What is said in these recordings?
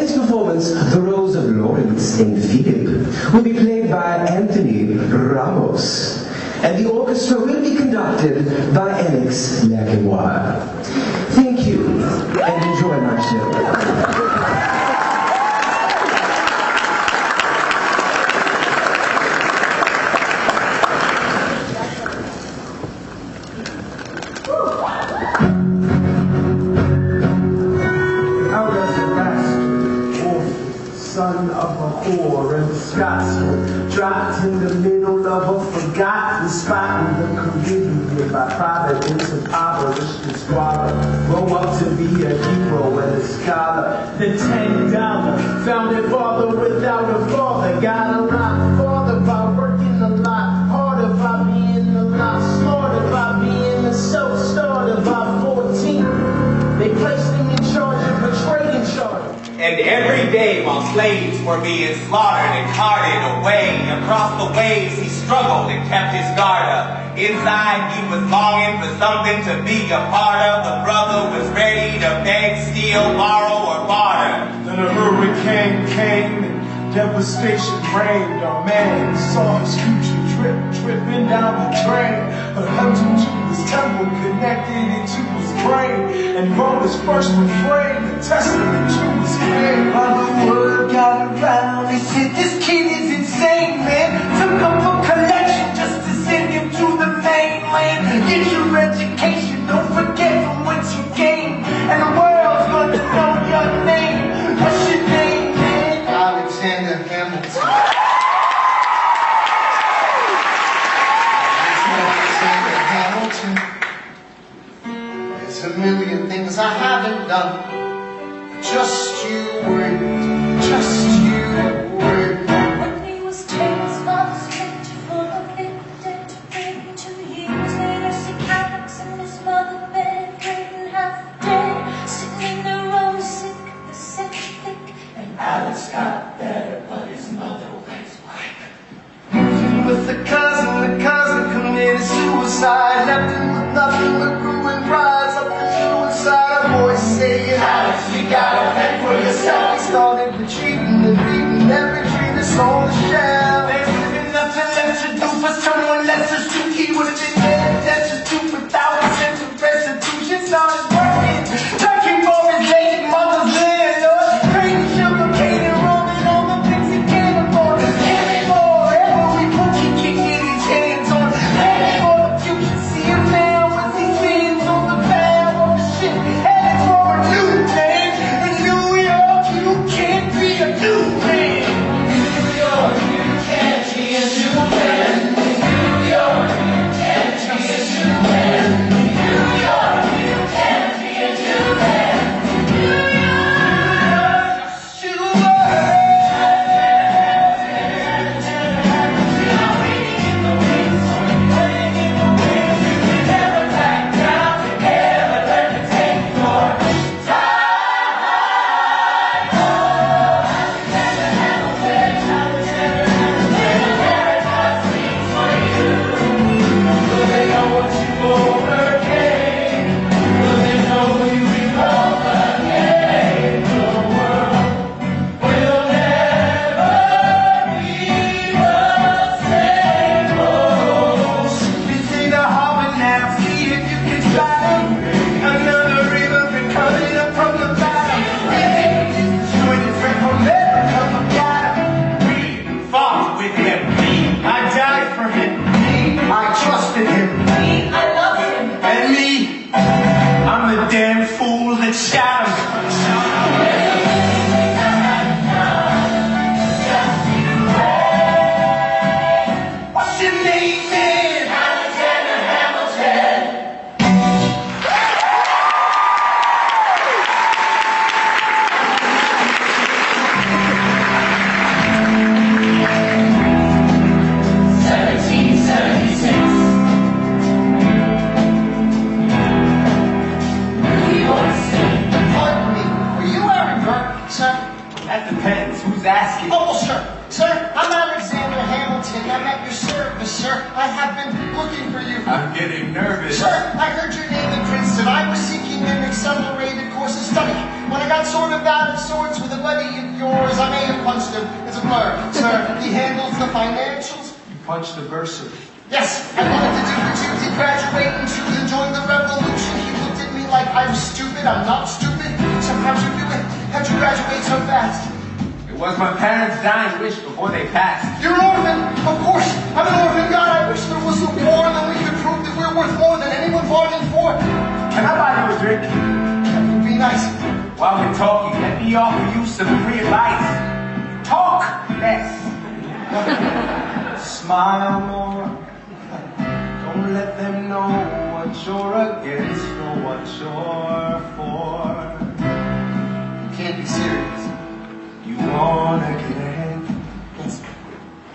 Today's performance, the roles of Lawrence and Philip, will be played by Anthony Ramos, and the orchestra will be conducted by Alex Lacanoire. Thank you, and enjoy my show. Son of a whore and Scotsman, dropped in the middle of a forgotten spot in the Caribbean by Providence, impoverished and squalor. Grow up to be a hero and a scholar. The $10 founded father without a father, got a lot farther by working a lot harder, by being a lot smarter, by being a self-starter. By 14, they placed him in charge of a trading charter. And every day while slaves were being slaughtered and carted away across the waves, he struggled and kept his guard up. Inside he was longing for something to be a part of. The brother was ready to beg, steal, borrow, or barter. Then a hurricane came and devastation reigned. Our man saw his future tripping down the drain. But held him to his temple, connected it to his brain, and wrote his first refrain, a testament to his fame. While the word got around, they said this kid is insane, man. Took him for collection just to send him to the mainland. Get your education, don't forget from whence you came, and the world's gonna know your name. What's your name, man? Alexander Hamilton. There's a million things I haven't done. Just you wait, just you wait. When he was 10, his father spent for a bit, dead to bring 2 years later. Sick Alex and his mother bedridden, half dead, sitting in their room, sick, the septic. And Alex got better, but his mother went black. Moving with the cousin committed suicide, left him with nothing but ruined rise up the suicide. A voice saying, Alex, you gotta fend for yourself. He started retreating and beating every tree that's on the shelf. There's really nothing left to do for someone less astute. He would have been dead, destitute, without a sense of restitution. Started working, searching for his late mother's landlord, trading sugar cane and rolling all the things he can't afford. Heading for every book he can get his hands on. Heading for the future, see him now as he stands on the bow of the ship. Heading for a new name in New York. You can't be a new man. New York, you can't be a new man. New York, you can't be a new man. New York, you can't be a new man. New York, you That depends. Who's asking? Oh, sir. Sir, I'm Alexander Hamilton. I'm at your service, sir. I have been looking for you. I'm getting nervous. Sir, I heard your name in Princeton. I was seeking an accelerated course of study. When I got sort of out of sorts with a buddy of yours, I may have punched him. It's a blur. Sir, he handles the financials. You punched the bursary. Yes, I wanted to do what you did, graduate and choose and join the revolution. He looked at me like I was stupid. I'm not stupid. So how'd you do it? How'd you graduate so fast? It was my parents' dying wish before they passed. You're an orphan, of course. I'm an orphan. God, I wish there was a war and then we could prove that we're worth more than anyone bargained for. Can I buy you a drink? That would be nice. While we're talking, let me offer you some free advice. Talk less. Smile more. Don't let them know what you're against or what you're for. You can't be serious. You wanna get ahead. Yes.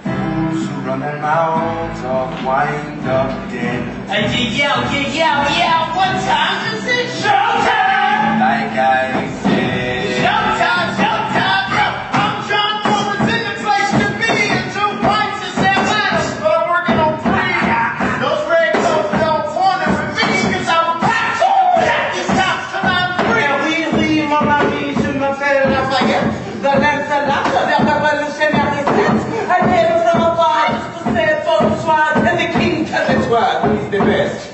Fools who run their mouths off wind up dead. Yeah. One time, this is showtime. Like I said. Showtime. I'm John Roberts in the place to be. And 2 pints is Atlanta, but I'm working on 3. Those red coats don't corner with me, 'cause I'm packed so that this stops till I'm free. Oui, mon ami, je m'appelle Lafayette. The Lancelot of the revolutionary set. I came from above to say bonsoir, and the king tells it was. He's the best.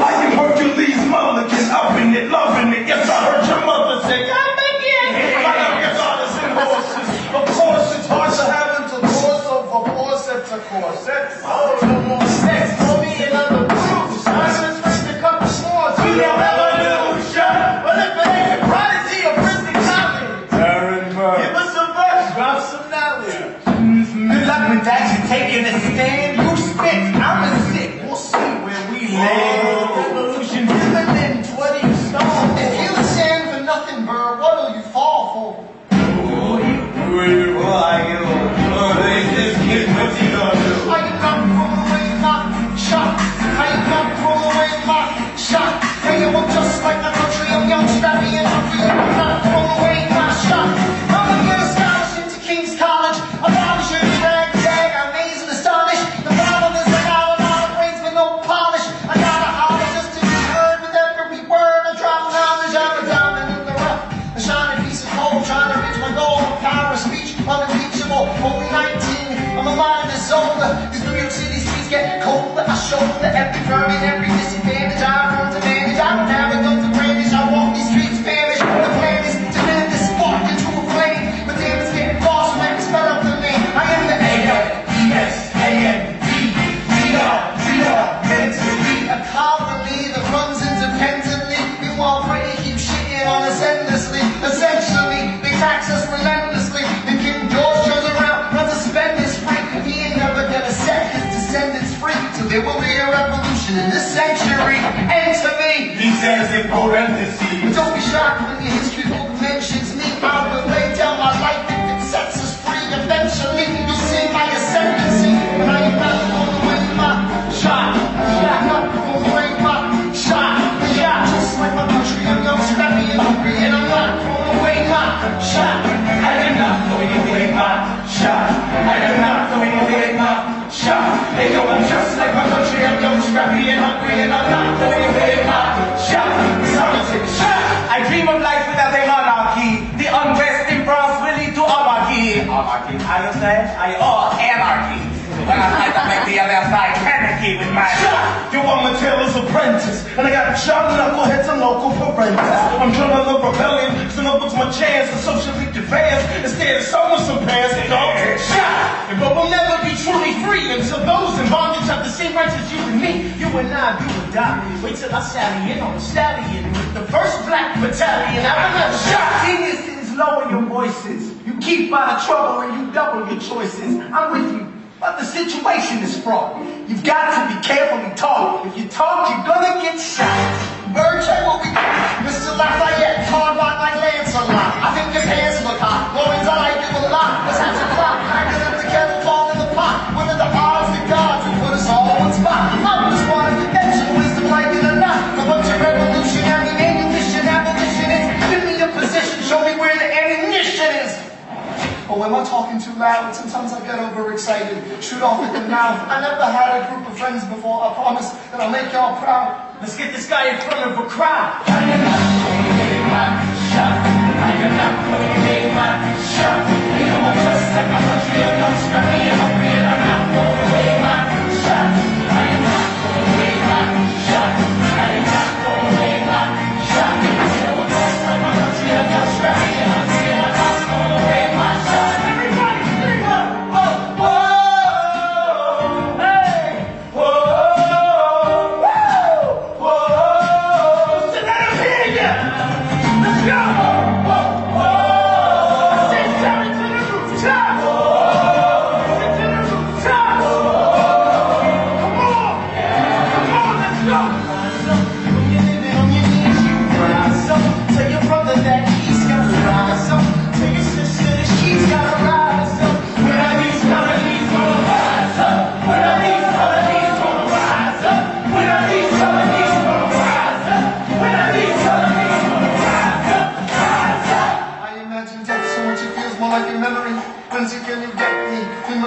Like you Hercules Mulligan, upping it, loving it. Yes, I heard your mother say, Come again. I love your daughters and horses. Of course, it's hard to have intercourse over corsets to corsets. Oh, no more sex for me and other groups. I just raised a couple more to the revolution. Well, if it ain't a prodigy or Princeton College, give us a verse, drop some knowledge. Good luck with that, you're taking a stand. You spit, I'm a sick. We'll see where we land. Revolution's imminent. What do you stall for? If you stand for nothing, Burr, what'll you fall for? This kid, what's he gonna do? How you not throw away my shot? How you not throw away my shot? Hey, yo, I'm just like the country, I'm young, scrappy, and hungry. You not throw away my shot. I'm gonna get a scholarship to King's College. Abolish your ragtag, amaze and astonish. The problem is I got a lot of brains with no polish. I gotta holler just to be heard with every word. I drop knowledge, I'm a diamond in the rough. A shining piece of gold, trying to reach my goal. A power of speech, unimpeachable. Only 19, I'm a mind disorder. These New York City streets getting colder. I shoulder every verb and every disadvantage. I run to manage, I don't have enough to brandish. I walk these streets famished. The plan is to turn this spark into a flame. But damn, it's getting lost when I spell out the name. I am the mentally a colony that runs independently. Meanwhile, Brady keeps shitting on us endlessly. Essentially, they tax us relentlessly. And King George turns around, runs a spend this free. He ain't never gonna set his descendants free. So there will be a revolution in this century. And to me, He says in parentheses. don't be shocked when your history book mentions me. I will lay down my life if it sets us free. Eventually, you'll see my ascendancy. And I am not going away my shot. I'm not going away my shot. Just like my country, I'm young, scrappy, and hungry. And I'm not going away my shot. I am not going away my shot. I am not going away my shot. Hey, yo, I'm just like my country. I'm young, scrappy, and hungry, and I'm not going away my shot. Someone take a shot. I dream of life without a monarchy. The unrest in France will lead to anarchy. Anarchy, I say, anarchy. When I had to make the other side panicky with my shot. yo, I'm a tailor's apprentice. And I got sharp knuckleheads and local parentis. I'm drilling the rebellion, cause I know it's my chance to socially advance. Instead of sewing some pants, don't take shot. But we'll never be truly free until those in bondage have the same rights as you and me. You and I, do or die. Wait till I sally in on the stallion with the first black battalion. I'm another shot. Geniuses, lower your voices. You keep out of trouble and you double your choices. I'm with you, but the situation is fraught. You've got to be carefully taught. If you talk, you're gonna get shot. Bird, check what we got. Mr. Lafayette, hard rock like Lancelot. I think your pants look hot. Lawrence, I like you a lot. Let's have some clock. I can let the kettle fall in the pot. What are the odds that God will put us all on one spot? I'm just one of conventional wisdom, like it or not. A bunch of revolutionary ammunition, abolitionists. Give me a position, show me where the ammunition is. Oh, am I talking too loud? Sometimes I get overexcited. Shoot off at the mouth. I never had a group of friends before. I promise that I'll make y'all proud. Let's get this guy in front of a crowd.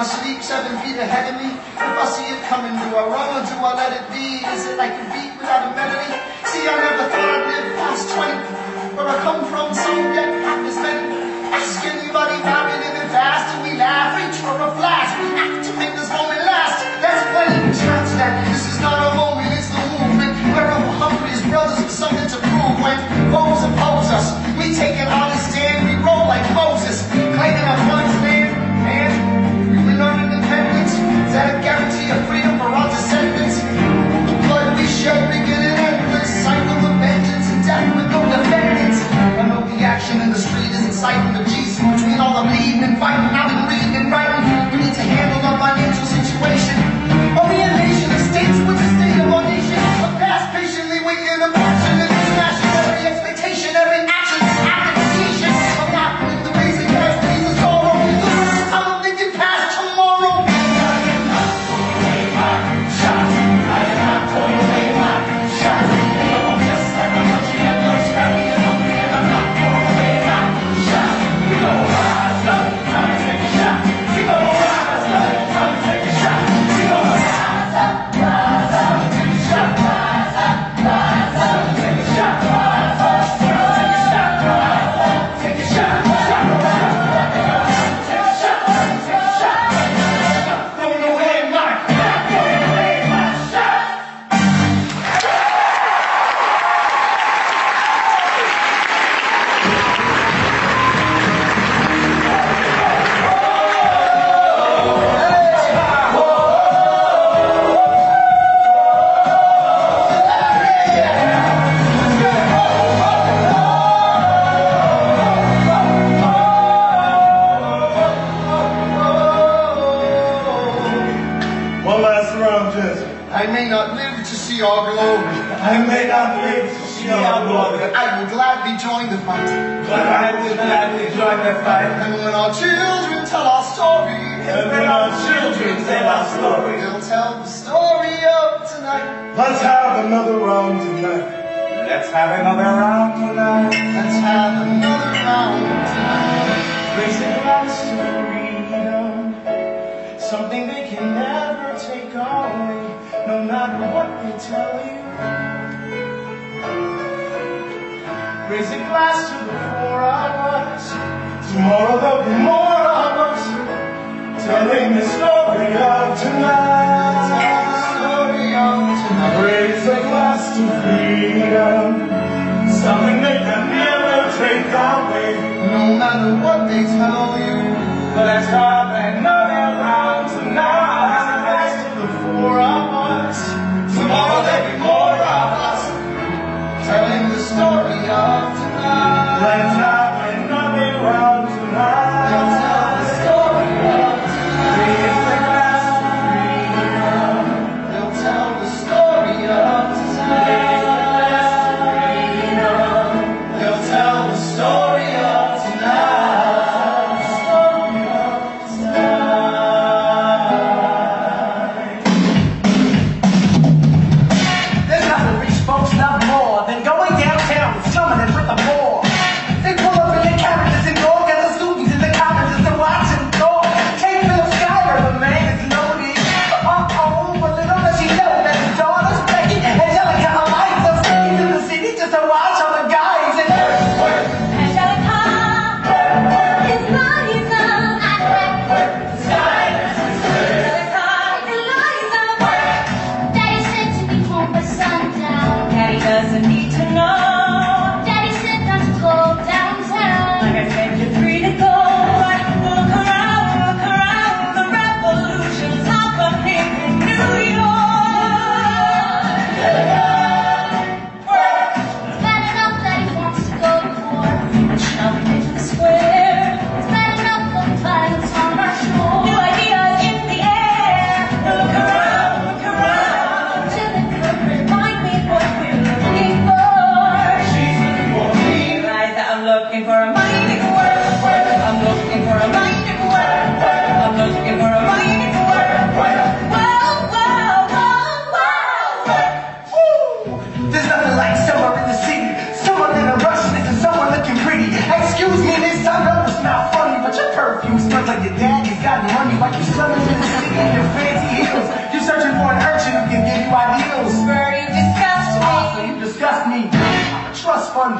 Sleep 7 feet ahead of me. If I see it coming, do I run or do I let it be? Is it like a beat without a melody? See, I never thought I'd live past 20. Where I come from, some get half as many. Ask anybody how we living fast, and we laugh, reach for a flash. We act to make this moment last. That's plenty of chance that this is not a moment, it's the movement. Wherever hungry as brothers with something to prove. When foes oppose us, we take an honest stand. We roll like Moses, claiming our one's land. And our independence, is that a guarantee of freedom for our descendants? The blood we shed begin an endless cycle of vengeance and death with no defendants. I know the action in the street is inciting the Jesus between all the bleeding and fighting. I've been reading and writing. We need to handle our financial situation. Are we a nation of states? What's the state of our nation? A past patiently waiting a passion and smashing every expectation, every action, application. I'm not with the basic past, these are sorrow. I don't think it past tomorrow. I may not live to see our glory. I may not live to see our glory. But I will gladly join the fight. But I will gladly join the fight. And when our children tell our story, And when our children tell our story, they'll tell the story of tonight. let's have another round tonight. Let's have another round tonight. Let's have another round tonight. Raise a glass to freedom, something they can never take away, no matter what they tell you. Raise a glass to the four of us. Tomorrow there'll be more of us, telling the story of tonight. Tell the story of tonight. Raise a glass to freedom, something they can never take away. No matter what they tell you. Let's have another round tonight. Raise a glass to the four of us. Tomorrow there'll be more of us, Telling the story of tonight. let's have another round tonight. They'll tell the story of tonight. Raise a glass to freedom. They'll tell the story of tonight. Raise a glass to freedom. They'll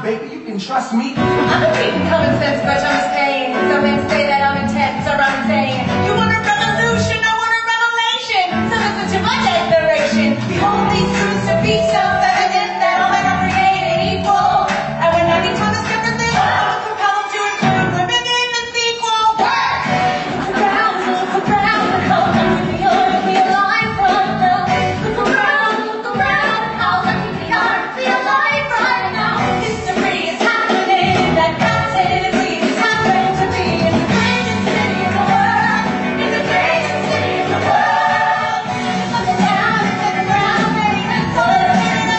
baby, you can trust me. I'm a reading common sense, but I'm insane. Some men say that I'm intense or I'm insane. You want a revolution, I want a revelation. So listen to my declaration. Behold these truths to be self-evident that all men are created equal. And when I become a different thing, I will compel to include women in the sequel. Look around, look how lucky we are to be alive right now. Look around, how lucky we are to be alive right now. History is happening, that captivity is happening to me in the greatest city in the world. In the greatest city in the world. Look down, look around, baby, and put it in the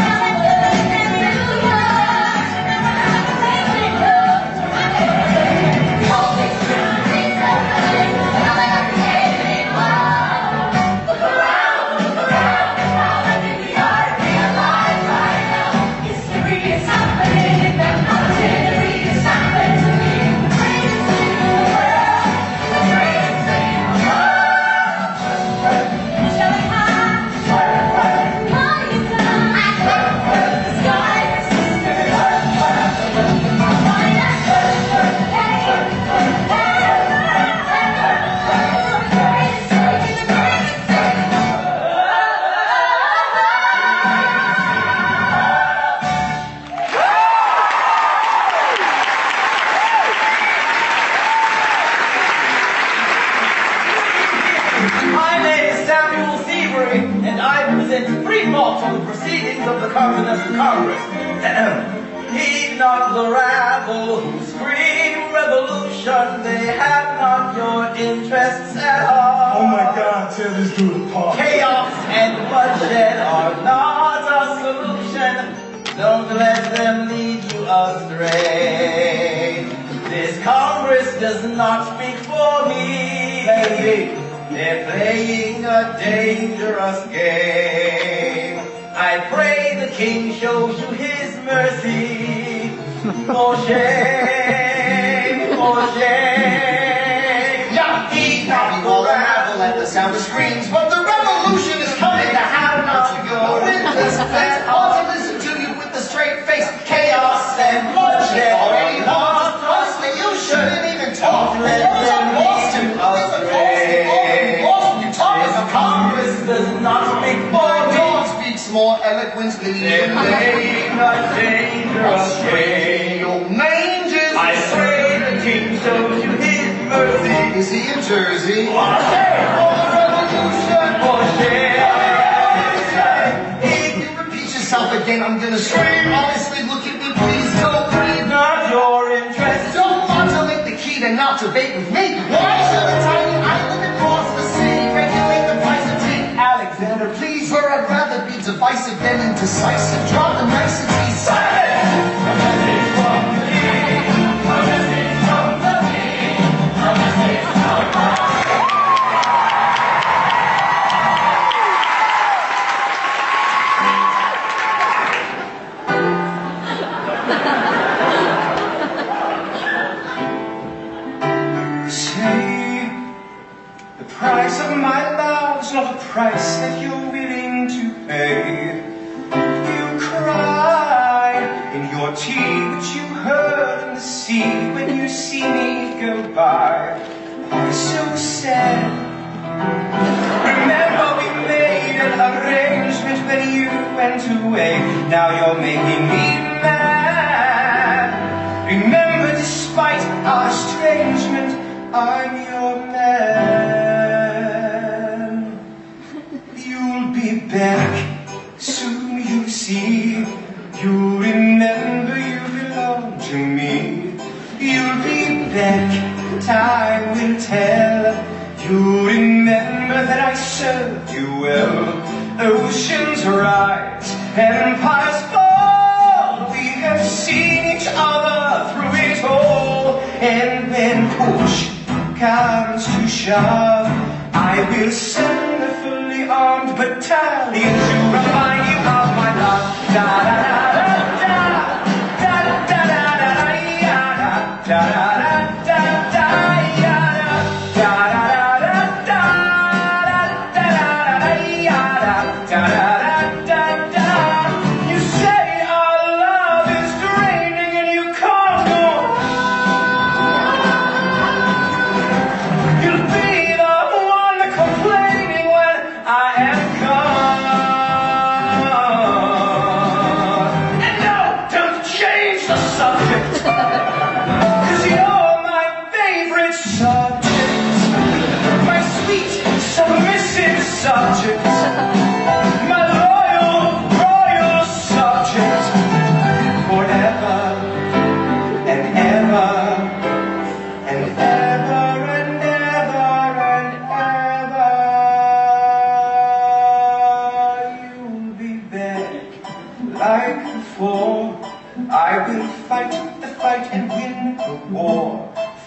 My name is Samuel Seabury, and I present brief thoughts on the proceedings of the Carbonescent Congress. Heed not the rabble who scream revolution, they have not your interests at all. Oh my God, tear this dude apart. Chaos and bloodshed are not a solution. Don't let them lead you astray. This Congress does not speak for me. They're playing a dangerous game. I pray the King shows you his mercy. For shame, for shame. Yeah, heed not the rabble at the sound of screams, but the revolution is coming. To have not your witness that All to listen to you with a straight face. chaos and bloodshed Already are lost. not Honestly, you shouldn't even talk. Don't let them lead you astray. You talk as a Congress does not speak for My me. dog speaks more eloquently. They're playing a dangerous game. Your name is. I pray the King shows you his mercy. Is he in Jersey? For shame, for revolution, for shame. If you repeat yourself again, I'm gonna scream. Honestly, look at me, please don't breathe. Not your interest. Don't modulate the key to not debate with me. Why should a tiny island across the sea regulate the price of tea? Alexander, please, or I'd rather be divisive than indecisive. Drop the niceties. Say, the price of my love's not a price that you're willing to pay. You cried in your tea that you heard in the sea when you see me go by. Oh, it's so sad. Remember we made an arrangement when you went away. Now you're making me mad. Remember, despite our estrangement, I'm your man. You'll be back soon, you see. You'll remember you belong to me. You'll be back, time will tell. You'll remember that I served you well. Oceans rise, empires fall. We have seen each other through it all. And when push comes to shove, I will send a fully armed battalion to remind you of my love. Da da da da da da da da da da da da da You say our love is draining and subject. 'Cause you're my favorite subject. My sweet, submissive subject. My royal subject. Forever and ever and ever and ever and ever. You'll be back like before. I will fight the fight and win the war.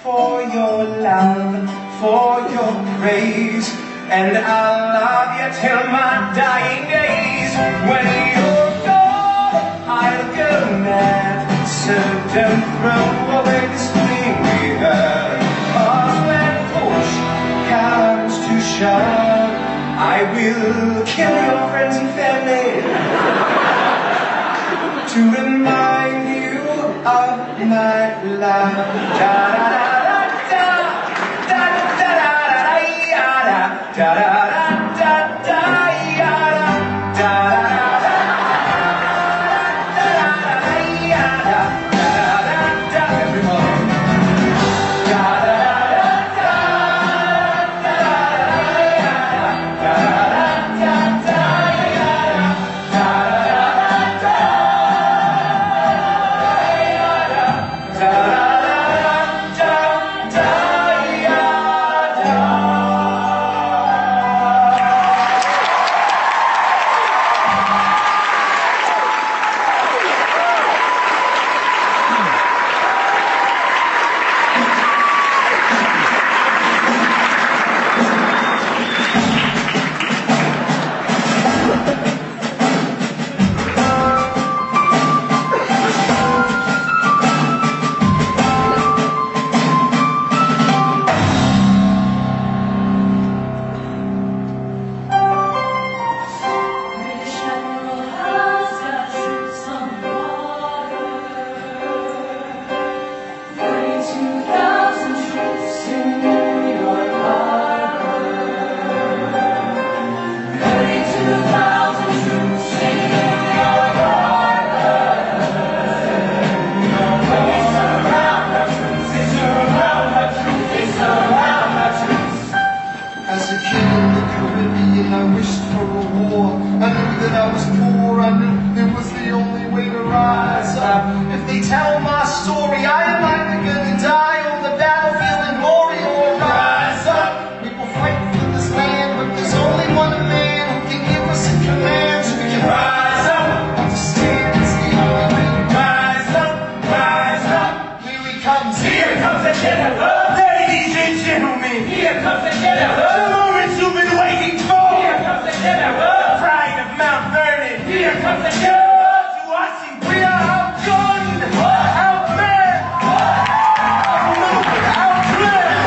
For your love, for your praise. And I'll love you till my dying days. When you're gone, I'll go mad. So don't throw away this thing we had. 'Cause when push comes to shove, I will kill your friends and family to remind you of my love. Da da da da da da da da da da da da da da As a kid in the Caribbean, I wished for a war. I knew that I was poor. I knew it was the only way to rise up. If they tell my story, I am either gonna die on the battlefield in glory or rise up. We will fight for this land, but there's only one man who can give us a command, so we can rise up. Understand it's the only way to rise up, rise up. Here he comes. Here comes the general. Ladies and gentlemen, here comes the general. You've been waiting for. Here comes the general. The pride of Mount Vernon. Here comes the general. To watching, we are outgunned, outmanned, outplanned.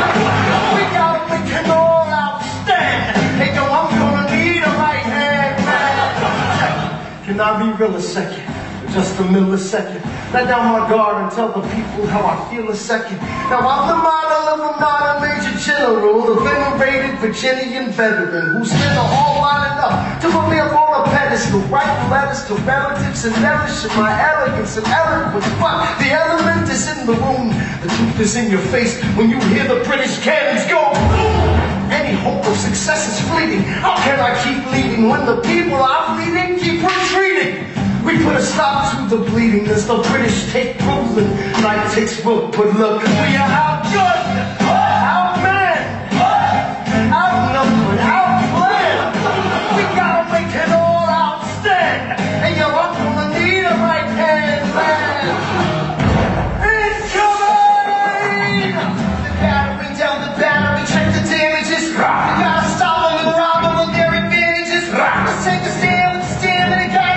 We gotta make an all-out stand. Hey, yo, I'm gonna need a right hand man. Can I be real a second? Just a millisecond. Let down my guard and tell the people how I feel a second. Now I'm the model of a modern major general, the venerated Virginian veteran who spent a whole lot enough to put me up on a pedestal, writing letters to relatives and relishing my arrogance and eloquence. But the element is in the room, the truth is in your face when you hear the British cannons go boom. Any hope of success is fleeting. How can I keep leading when the people I'm leading keep retreating? We put a stop to the bleeding as the British take ruling. Night takes root, but look, we are outgunned, outmanned, outnumbered, outplanned. We gotta make an all-out stand. And yo, I'm gonna need a right-hand man. Incoming! The battery down the battery, check the damages. We gotta stop them and rob them of their advantages. Let's take a stand with the stand and the guy.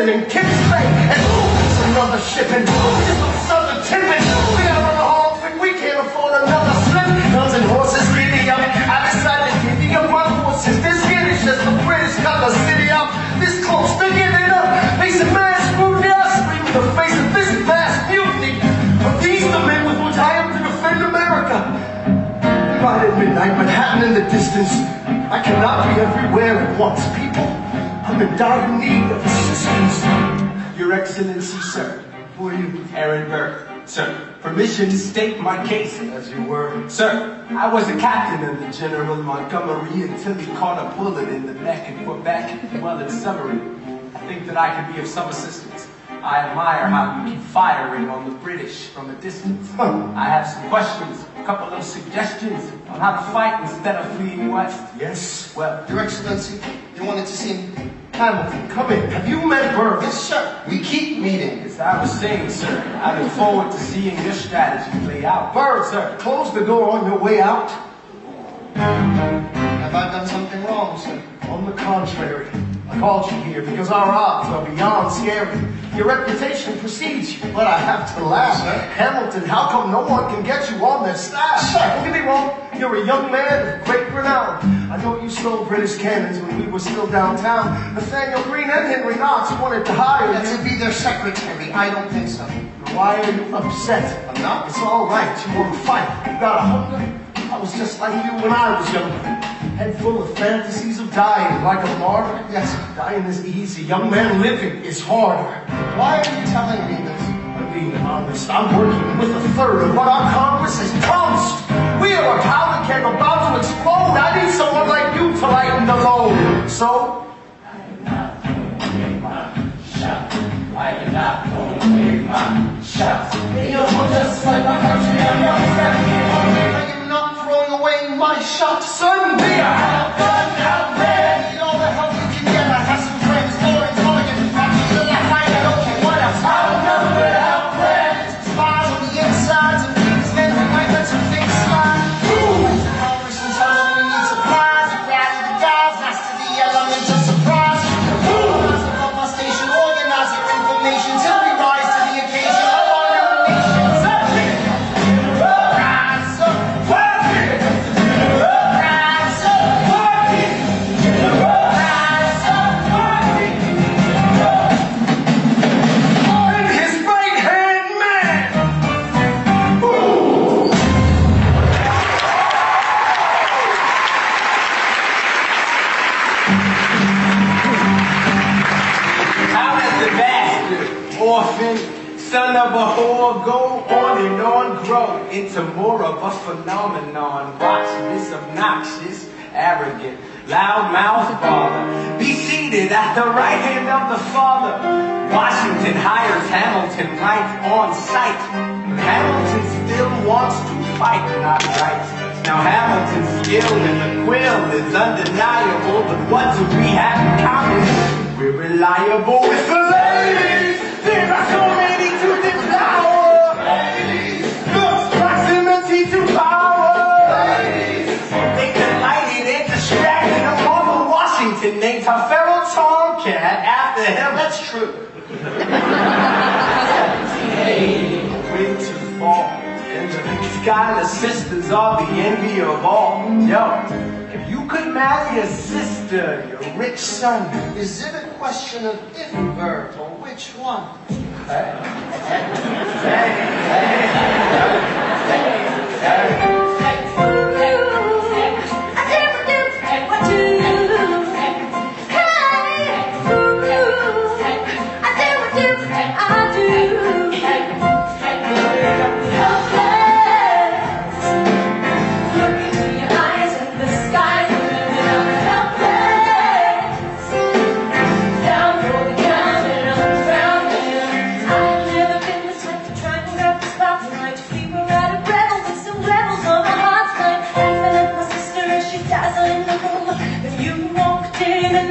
And kicks back and it's another ship and just some southern tipping. We gotta run a home quick, we can't afford another slip. Guns and horses giddy up. I decided to giddy up my forces. This skittish as the British got the city up. This close to giving up. Facing mass scrutiny, I scream in the face of this mass mutiny. But these the men with which I am to defend America. Right at midnight, Manhattan in the distance. I cannot be everywhere at once. People, I'm in dire need of assistance. Your Excellency, sir. Who are you? Aaron Burke. Sir, permission to state my case. As you were. Sir, I was a captain of the General Montgomery until he caught a bullet in the neck in Quebec. Well, in summary, I think that I can be of some assistance. I admire how you keep firing on the British from a distance. I have some questions, a couple of suggestions on how to fight instead of fleeing west. Yes. Well, Your Excellency, you wanted to see him. Hamilton, come in. Have you met Burr? Yes, sir. We keep meeting. as I was saying, sir, I look forward to seeing your strategy play out. Burr, sir, close the door on your way out. Have I done something wrong, sir? On the contrary. I called you here because our odds are beyond scary. Your reputation precedes you, but I have to laugh. Sir? Hamilton, how come no one can get you on their staff? Sir, don't get me wrong, you're a young man of great renown. I know you stole British cannons when we were still downtown. Nathaniel Greene and Henry Knox wanted to hire you. To be their secretary. I don't think so. Why are you upset? I'm not. It's all right, you want to fight. You got a hunger? I was just like you when I was younger. Head full of fantasies of dying like a martyr. Yes. Dying is easy. Young man living is harder. Why are you telling me this? I'm being honest. I'm working with a third of what our Congress has promised. We are a powder keg about to explode. I need someone like you to lighten the load. So, I am not throwing away my shot. certainly I have done out there. Need all the help you can get. I have some friends, Lawrence, Mulligan, Patrick, the left, right, and okay, what else? Outnumbered out there. Spies on the insides and things men who might let some things slide. Congress and tell them we need supplies. We rally the guys, master the element of surprise. Rise above my station, organize your information till we rise to the occasion of our nomination. Rise up, rise up, And his right-hand man. How does the bastard, orphan, son of a whore, go on and on, grow into more of a phenomenon? Watch this obnoxious, arrogant, loud-mouthed father be seated at the right hand of the father. Washington hires Hamilton right on sight, but Hamilton still wants to fight, not right. Now Hamilton's skill in the quill is undeniable, but what do we have in common? We're reliable with the ladies. There are so many to devour. Ladies, looks, proximity to power. Ladies, they delighted and distracted upon the Washington named her feral tomcat after him. That's true. 1780, winter's fall, and the Schuyler sisters are the envy of all. Yo, if you could marry a sister, your rich son. Is it a question of if, Bert, or which one?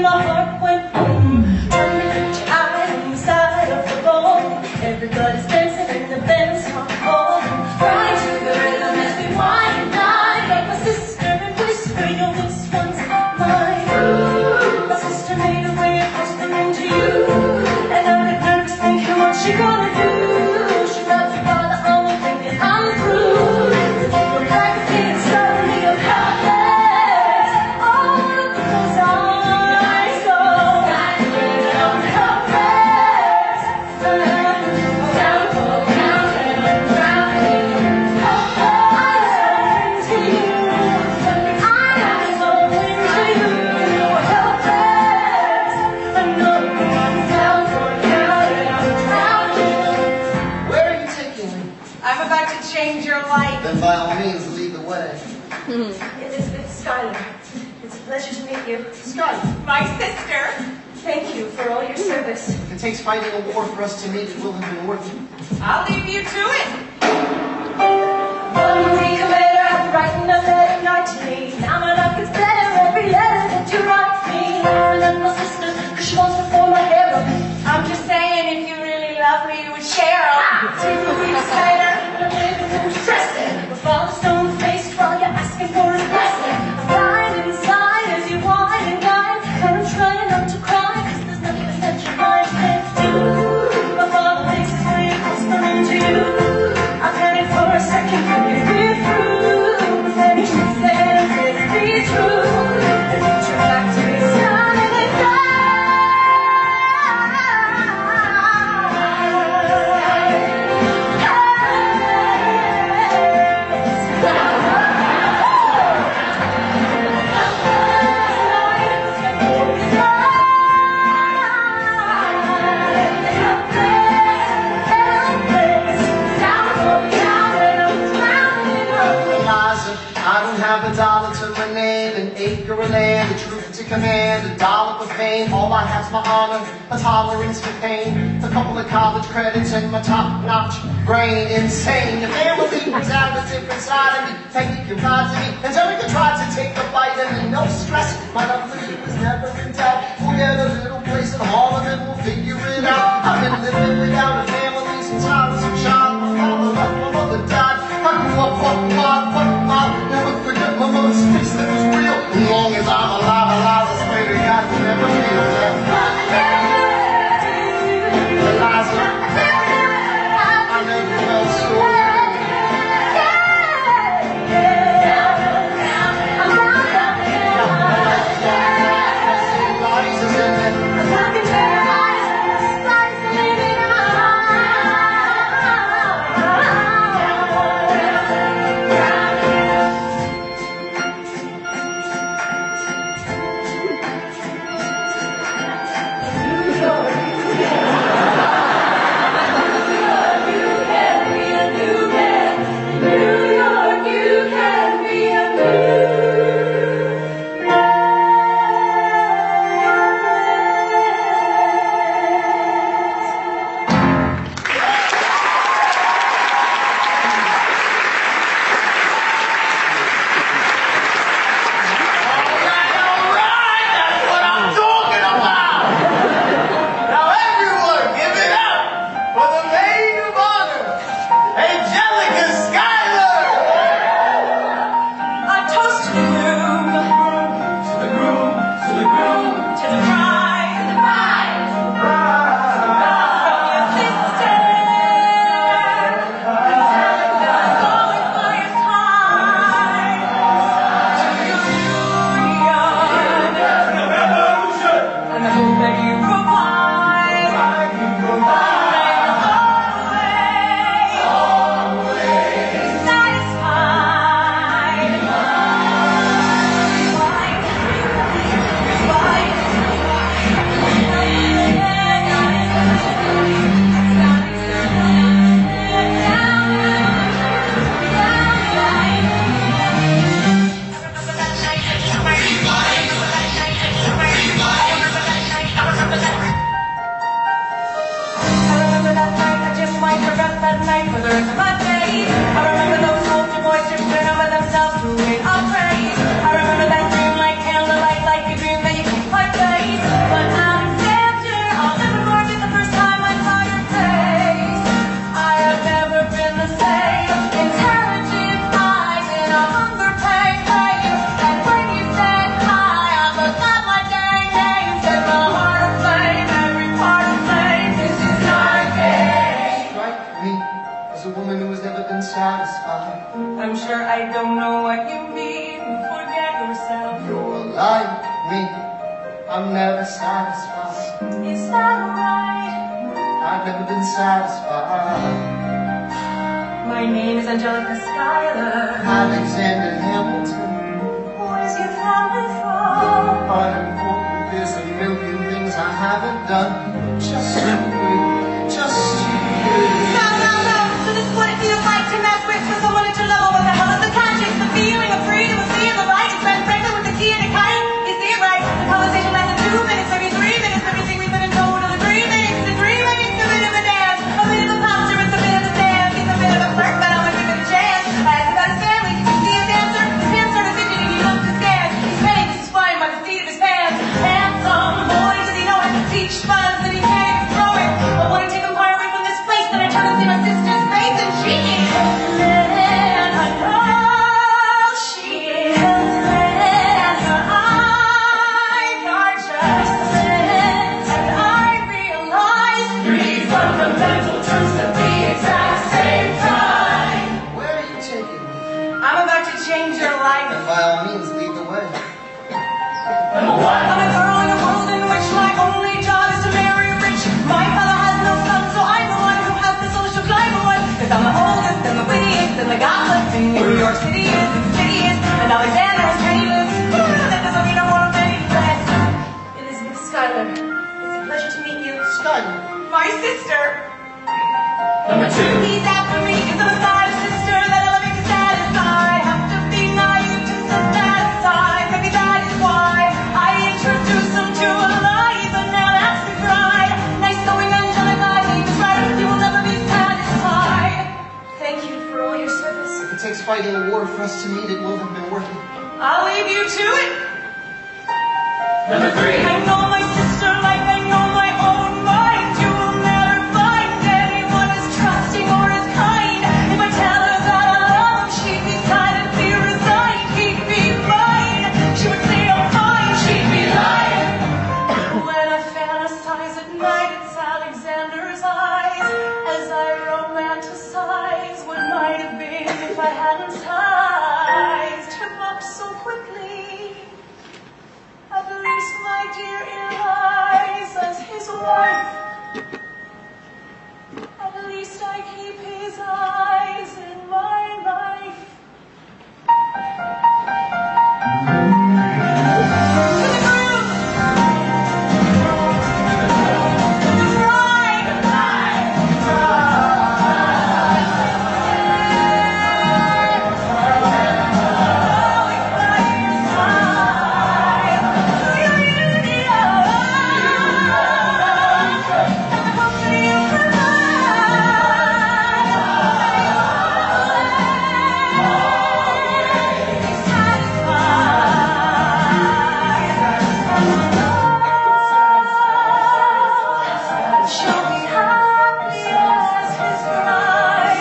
My heart went boom. Turning each eye on the side of the road. Everybody's dancing in the band's hot calling. Crying to the rhythm as we whine and dine. Like my sister and whisper, yo, this one's mine. My sister made her way across the room to you. And I get nervous thinking what she gonna do. She got to bother on me thinking I'm through. But like a kid, suddenly I'm helpless. Oh, look at those eyes. So then by all means lead the way. Elizabeth Schuyler. It's a pleasure to meet you. Scott, My sister. Thank you for all your service. if it takes fighting a war for us to meet, it will have been worth it. I'll leave you to it. 1 week later, I'm writing a letter night to me. Now my luck is better every letter that you write me. And then my sister, cause she wants to form my hair up. I'm just saying, if you really love me, you would share 'em. 2 weeks later, I'm living room stressing. My father's stone faced while you're asking for his blessing. I'm dying inside as you whine and dine. And I'm trying not to cry, cause there's nothing that your mind can't do. My father thinks it's really whispering to you. I panic for a second, if we're through. But then he said, if it be true, the future factory is shining and Eliza, I don't have a dollar to my name, an acre of land, a truth to command, a dollop of fame. All I have's my honor, a tolerance for pain, a couple of college credits, and my top-notch brain. Insane, the family was out a different side of me. Peggy confided in me, and Erica tried to take a bite of me. No stress, my love for you was never in doubt. We'll get a little place in Harlem and we'll figure it out. I've been living without a family since I was a child. My father left, my mother died. I grew up, never forget my mother's face that was real. As long as I'm alive, I swear to God, will never feel that. Eliza, I never felt so Eliza's in there. I'm sure I don't know what you mean. Forget yourself. You're like me, I'm never satisfied. Is that right? I've never been satisfied. My name is Angelica Schuyler. Alexander Hamilton. Where's your family from? Unimportant, there's a million things I haven't done. Just you wait, just you wait. No. So this is what it feels like to mess with someone that you love over sister. Number 2. He's after me 'cause I'm a side sister that I love to satisfy. Have to be naive to satisfy. Maybe that is why I introduced him to a lie, but now that's the bride. Nice going angelic, I need to try. You will never be satisfied. Thank you for all your service. If it takes fighting a war for us to meet, it will have been worth it. I'll leave you to it. Number 3. I know my sister like I know my own mind. You will never find anyone as trusting or as kind. If I tell her that I love him, she'd be silently resigned. He'd be mine. She would say I'm fine. She'd be lying. When I fantasize at night, it's Alexander's eyes as I romanticize what might have been if I hadn't sized him up so quickly. At least, my dear Eliza, as his wife, at least I keep his eyes in my life. To the groove, to the bride, she'll be happy as his bride,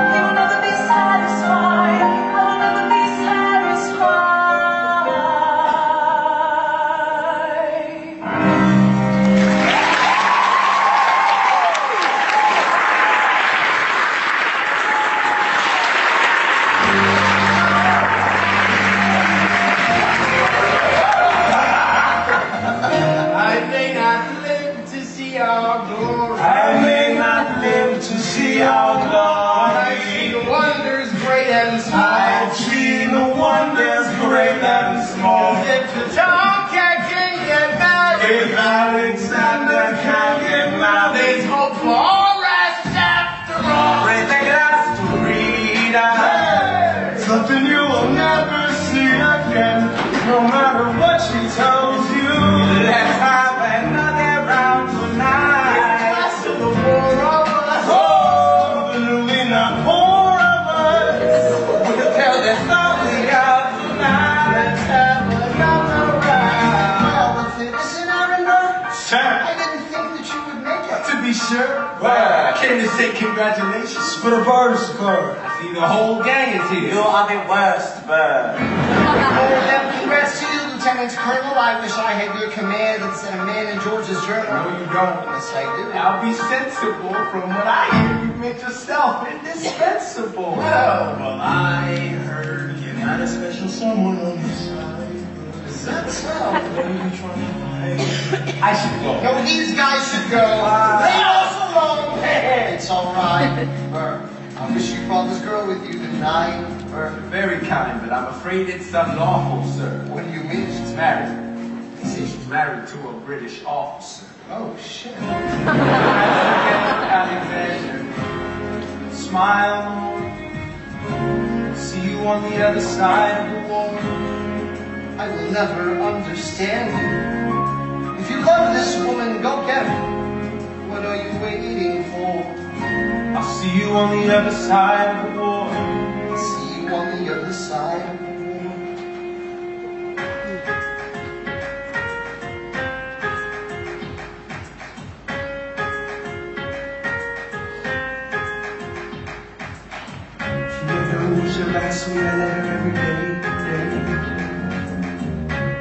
he will never be satisfied. I will never be satisfied. I may not live to see our glory. I may not live to see our I've seen glory. wonders great and small. I've seen the wonders great and small. If the John can't get married, If Alexander can't get married, there's hope for all rest after all. raise a glass to Rita. Something you will never see again. No matter what she tells you, let's have another round tonight. Last of the four of us. Oh, believe not four of us. We'll tell the story of tonight. Let's have another round. Well, with it, listen, Aaron, Sure. I didn't think that you would make it. To be sure. Well, I came to say congratulations for the birds club. I see the whole gang is here. You are the worst bird. Oh, then congrats to you, Lieutenant Colonel. I wish I had your command instead of man in George's journal. No, you don't. Yes, I do. Now be sensible. From what I hear, you make yourself indispensable. Well, I heard you had a special someone on your side. Is that so? What are you trying to hide? I should go. No, these guys should go. Leave us alone. It's all right, Burr. I wish you brought this girl with you tonight, Burr. Very kind, but I'm afraid it's unlawful, sir. What do you mean? She's married. They say she's married to a British officer. Oh, shit. Alexander, smile. See you on the other side of the wall. I will never understand you. If you love this woman, go get her. What are you waiting for? I'll see you on the other side of the war. See you on the other side of the war. She knows you last me a letter every day.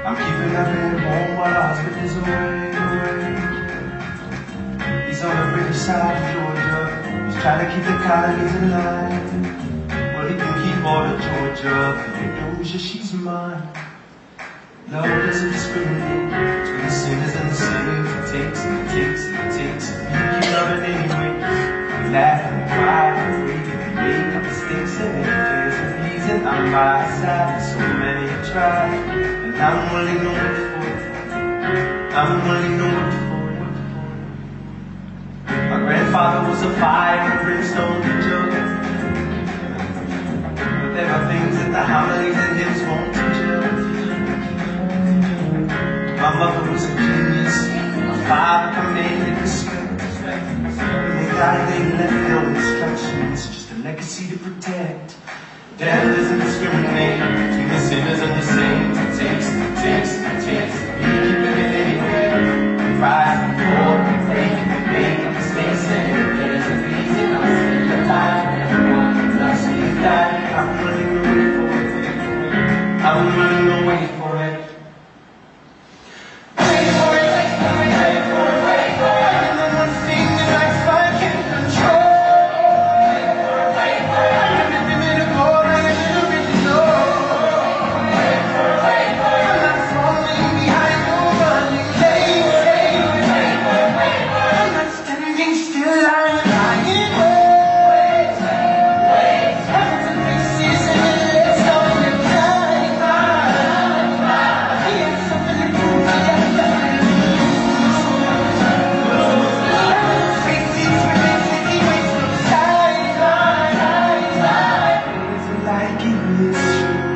I'm keeping her bed warm while her husband is away. He's on the British side of Georgia. He's trying to keep the colonies in line. Well, he can keep all of Georgia, but he knows that she's mine. Love doesn't discriminate between the sinners and the saints. It takes and it takes and it takes. You keep loving anyway. We laugh and we cry and we breathe and we make up mistakes and it is pleasing. I'm by his side, so many have tried, and I'm willing to live for I'm running away for it. My grandfather was a fire and brimstone to judge. But there are things that the homilies and hymns won't teach us. My mother was a genius. My father commanded respect. They got it, they left no instructions, just a legacy to protect. Death doesn't discriminate between the sinners and the saints. It takes. You keep it anyway. Pride, war, make mistakes, and there's a reason I'm still alive. Everyone loves me, die. I'm running away for it. I'm running away for it. Wait for it, wait for it, wait for it, wait for it. And the one thing that I find can control. Wait for it, wait for it. I'm living in a goal, I'm in a original. Wait for it, wait for it. I'm not falling behind no running lane. Wait for it, wait for it, wait for it. I'm not standing still, I'm lying. Wait, wait. Heaven's and faces and it's going to die. He has something to prove, he has nothing to lose. Heaven's faces remains that he waits from side. It's like it is true.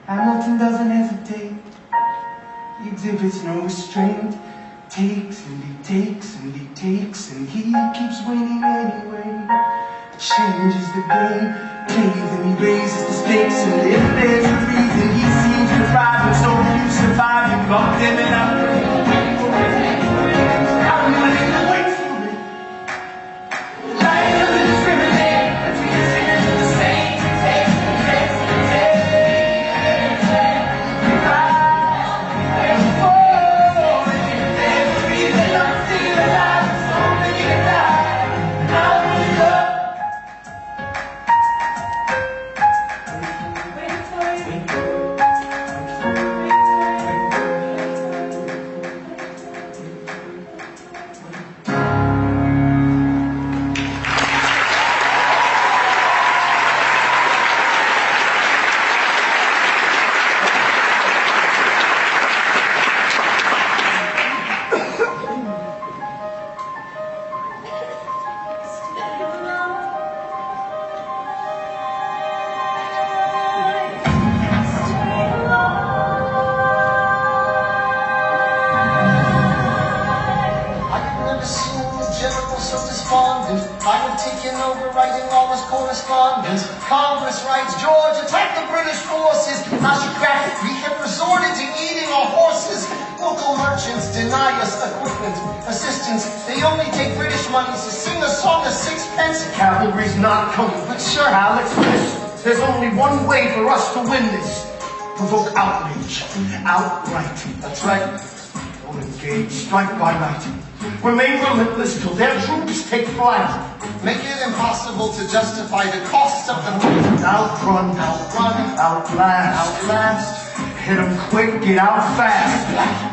Hamilton doesn't hesitate. He exhibits no restraint. Takes and he takes and he takes and he keeps winning anyway. Changes the game, plays and he raises the stakes. And if there's a reason he seems to thrive, and so you survive, you bumped him and I'm running for it. I'm running away for it. Life doesn't discriminate between the sinners and the saints. It takes. Congress writes, George, attack the British forces. Autocratic, we have resorted to eating our horses. Local merchants deny us equipment, assistance. They only take British money to sing a song of sixpence. Cavalry's not coming, but sure, Alex, listen. There's only one way for us to win this. Provoke outrage. Outright. That's right. Don't engage. Strike by night. Remain relentless till their troops take flight. Make it impossible to justify the costs of the fight. Outrun. Outlast. Hit 'em quick, get out fast.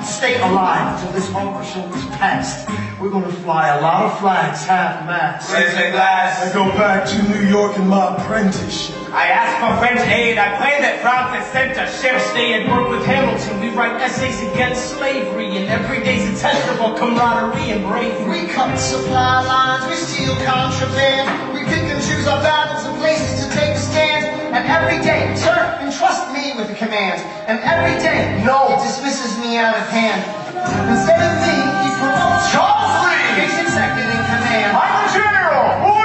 Stay alive till this horror show is past. We're gonna fly a lot of flags half-mast. Raise a glass. I go back to New York in my apprenticeship. I asked for French aid. I pray that France has sent a ship. Stay and work with Hamilton. We write essays against slavery, and every day's a test of our camaraderie and bravery. We cut supply lines, we steal contraband. We pick and choose our battles and places to take a stand. And every day, sir, entrust me with a command. And every day, no, it dismisses me out of hand. Instead of me, he promotes Charles Lee. He's second in command. I'm the general!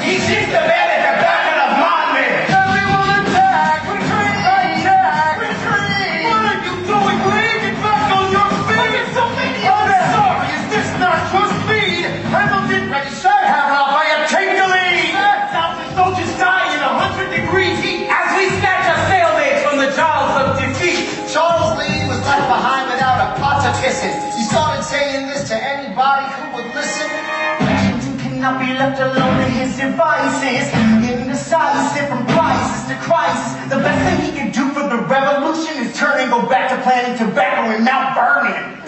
He's just the man at the back of the monument. Everyone attack! Retreat! Attack! Retreat! What are you doing? Lee? Get back on your feet! There's so many of them! Sorry, is this not your speed? Hamilton, ready, sir! Have Lafayette take the lead! Thousand soldiers die in 100 degrees heat as we snatch our stalemate from the jaws of defeat. Charles Lee was left behind without a pot to piss in. He started saying this to anybody who would listen. Washington cannot be left alone in his devices. Indecisive from crisis to crisis. The best thing he can do for the revolution is turn and go back to planting tobacco in Mount Vernon.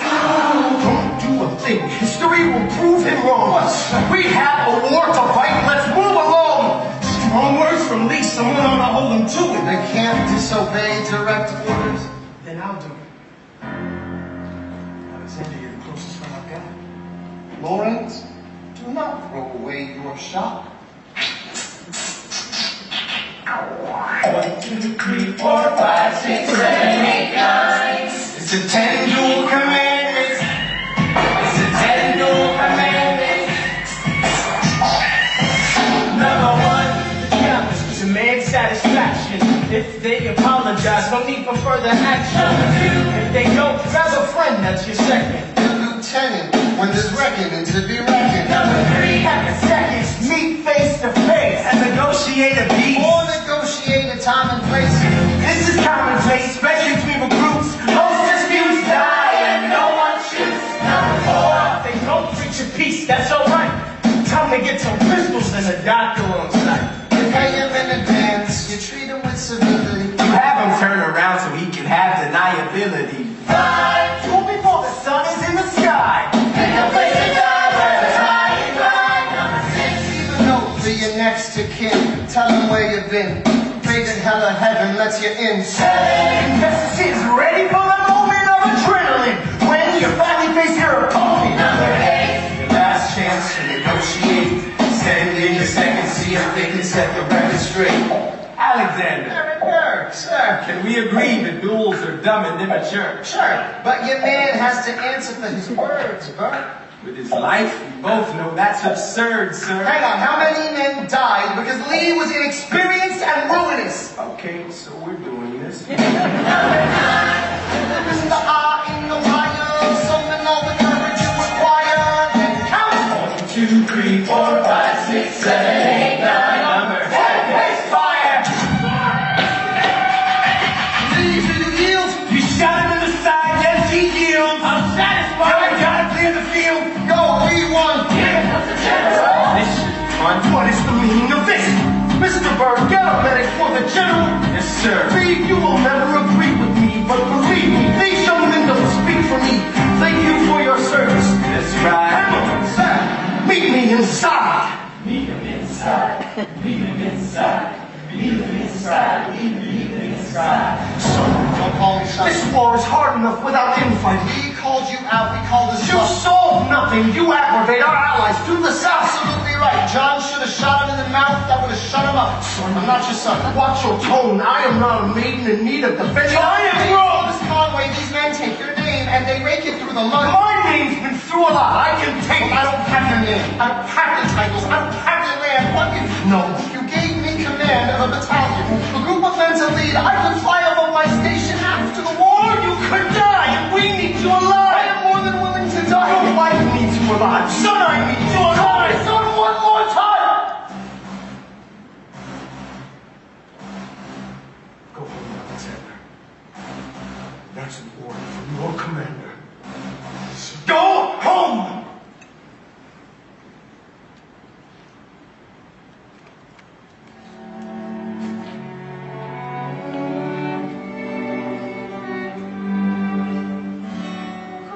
Don't do a thing. History will prove him wrong. We have a war to fight. Let's move along. Strong words from Lee. Someone them to it. They can't disobey direct orders. Then I'll do it. Alexander, you're the closest friend I've got. Lawrence, do not throw away your shot. 1, 2, 3, 4, 5, 6, 7, 8, 9. It's a 10 dual commandments. It's a 10 dual commandments. Number 1, the challenge is a man's satisfaction. If they apologize, no need for further action. Number 2, if they don't, grab a friend, that's your second. Lieutenant, when there's reckoning to be reckoned. Number 3, after seconds, meet face to face and negotiate a peace. Or negotiate a time and place. This is commonplace, especially between recruits. Most disputes die and no one shoots. Number 4, they don't preach a peace, that's alright. Time to get some pistols and a doctor on site. You pay him in advance, you treat him with civility. You have him turn around so he can have deniability. 5, do it before the sun is in the sky. Pick a place to die where it's high and dry. Number 6, Leave a note for your next to kin. Tell him where you've been. Pray that hell or heaven lets you in. 7, investors is ready for the moment of adrenaline. When you finally face your opponent. Number 8, your last chance to negotiate. Send in your second, see if they can set the record straight. Alexander. Eric Burke, sir. Can we agree that duels are dumb and immature? Sure, but your man has to answer for his words, Burke. With his life, we both know that's absurd, sir. Hang on, how many men died because Lee was inexperienced and ruinous? Okay, so we're doing this. Mr. R in the wire, summon all the courage you require, then count. 1, 2, 3, 4, 5, 6, 7, 8, 9. Number 7, face fire! Lee, do you yield? You shot him in the side, yes, he yields. I'm satisfied. Now we gotta clear the field. Go, we won. This is fun. What is the meaning of this? Mr. Burke, get a medic for the general. Yes, sir. Lee, you will never agree with me, but believe me, these young men don't speak for me. Thank you for your service. That's right. Hamilton, sir, meet me inside. Meet him inside. Meet him inside. Meet him inside. Meet him inside. Don't call me son. This war is hard enough without infighting. We called you out, we called this You solve nothing. You aggravate our allies to the south. absolutely right. John should have shot him in the mouth, that would have shut him up. Son, I'm not your son. Watch your tone. I am not a maiden in need of defense. I am wrong. Miss Conway, these men take your name and they rake it through the mud. My name's been through a lot. I can take I don't have your name. I don't have your titles. I don't have your land. What if No. you gave me command of a battalion, a group of men to lead? I could fly above my station after the war. You could die, and we need you alive. I am more than willing to die. Your wife needs you alive. Son, I need you alive. Son, one more time. Go home, Alexander. That's an order from your commander. Go home!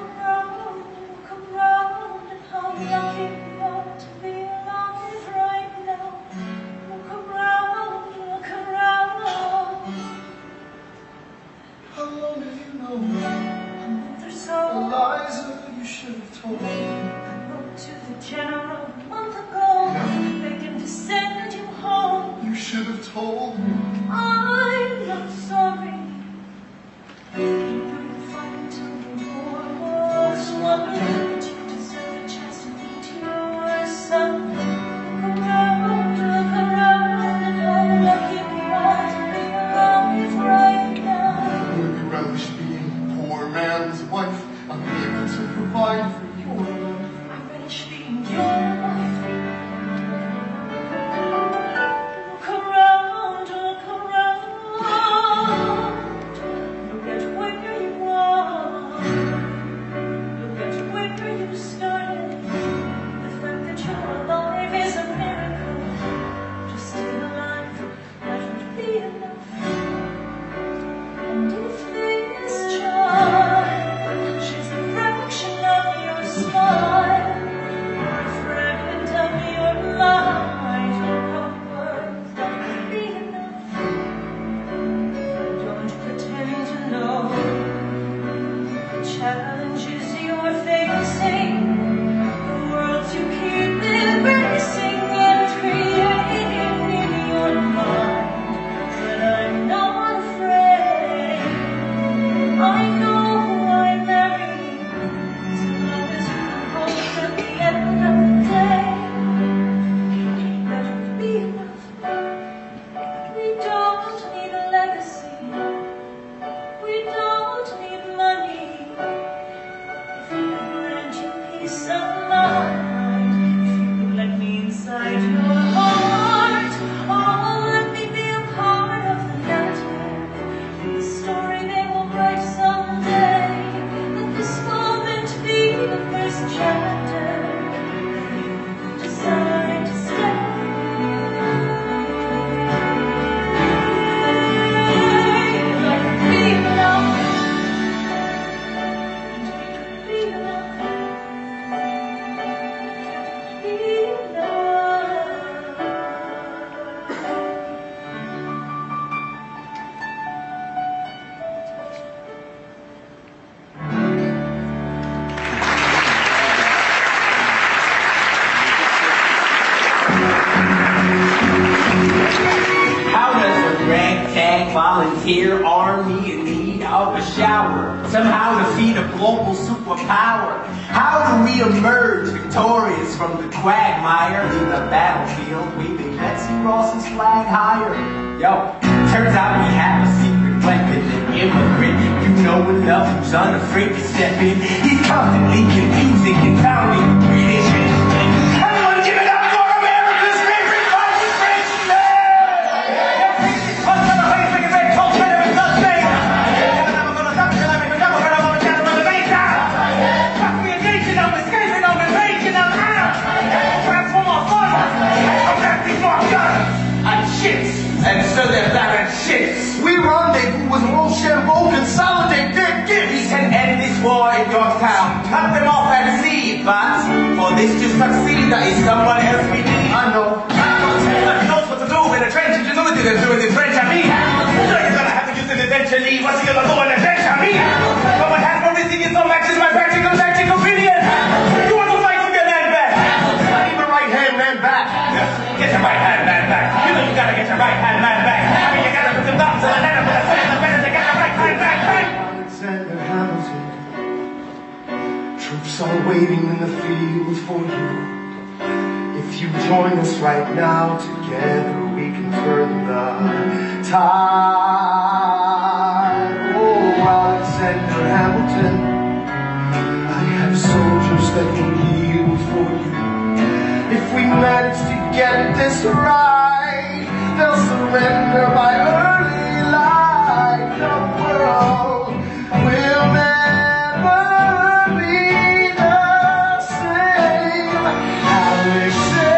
Come round, and how lucky you are to be alive right now. Come round, come round. How long have you known There's the so lies you should have told me? I wrote to the general a month ago, begged him to send you home. You should have told me. I'm not sorry. You wouldn't fight till the war was won, but you deserve a chance to meet your son. Look around, and how lucky we are to be alive right now. Would you relish being a poor man's wife, unable to provide for your life? I relish being your wife. Look around, hour, somehow defeat a global superpower. How do we emerge victorious from the quagmire? In the battlefield, waving Betsy Ross's flag higher. Yo, turns out we have a secret weapon, an immigrant you know enough who's unafraid to step in. He's constantly confusing and pounding the British. Everyone give it up for America's favorite fighting Frenchman! What's gonna play like a red coat, better than nothing? I'm never gonna stop until I make a double, but I won't get another base down. Fuck me a nation, I'm escaping on invasion, I'm out. Grab for more fun, I'm back before guns. I'm shits, and so they're back at shits. We rendezvous with Rochambeau, consolidate their gifts. We can end this war in Yorktown, cut them off at sea, but for this to succeed, there is someone else we need. I know. Taylor knows what to do in a trench ingenuity to do it in French, I mean. You're gonna have to use it eventually. What's he gonna do in a trench, I mean? Someone has no missing in so much is my practical tactical opinion. You want to fight for your land back? I need the right hand man back. Get your right hand man back. You know you gotta get your right hand man back. I mean, you gotta put some thumbs on the letter with a foot in the better to get your right hand back, right? Alexander Hamilton, troops are waiting in the field for you. If you join us right now, together we can turn the tide. Oh, Alexander Hamilton, I have soldiers that will yield for you. If we manage to get this right, they'll surrender by early light. The world will never be the same. Alexander.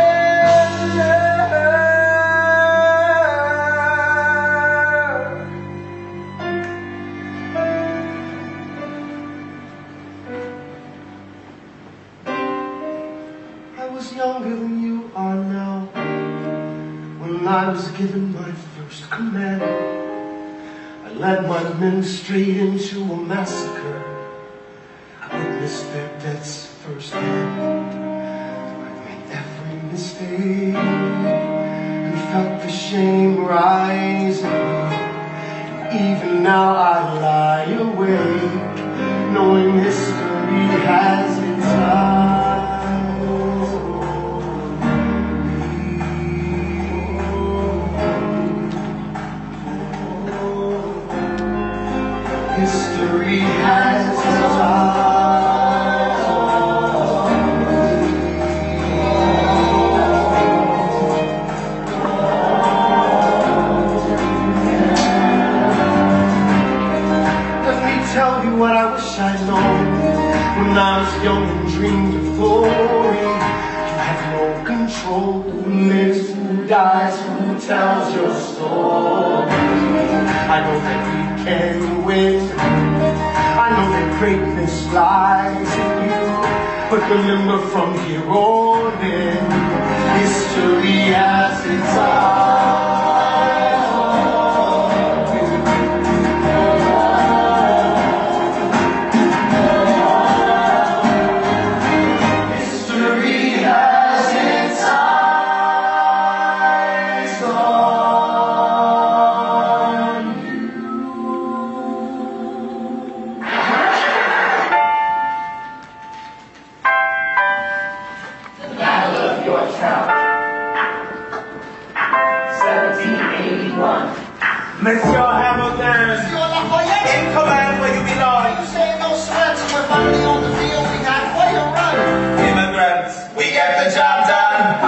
I was younger than you are now when I was given my first command. I led my men straight into a massacre. I witnessed their deaths firsthand. I made every mistake and felt the shame rise in me. Even now I lie awake, knowing history has its eyes. History has its Let me tell you what I wish I'd known when I was young and dreamed of glory. You have no control. Who lives, who dies, who tells your story? I know that we can win. I know that greatness lies in you. But remember, from here on in, history has its eyes. Monsieur Hamilton, Monsieur Lafayette, in command where you belong. you say no surrender. We're finally on the field. We got way to run. Immigrants, we get the job done.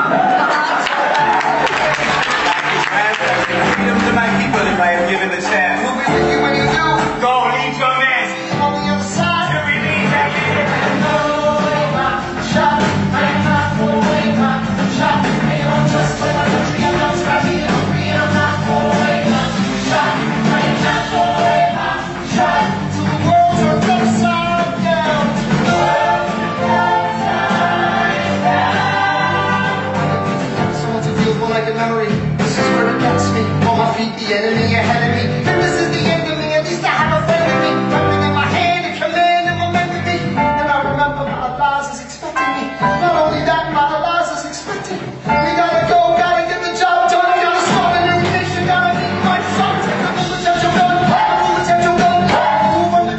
Freedom to my people if I am given the chance. We'll be with you when you do. Go lead your men. On the other side. To release that the enemy ahead of me. And this is the end of me, at least I have a friend with me. Something in my hand, a command in my memory. And I remember my Elias is expecting me. Not only that, my Elias is expecting me. We gotta go, gotta get the job done. Gotta start a new nation, gotta meet my son. The military gun, the military gun. Move on the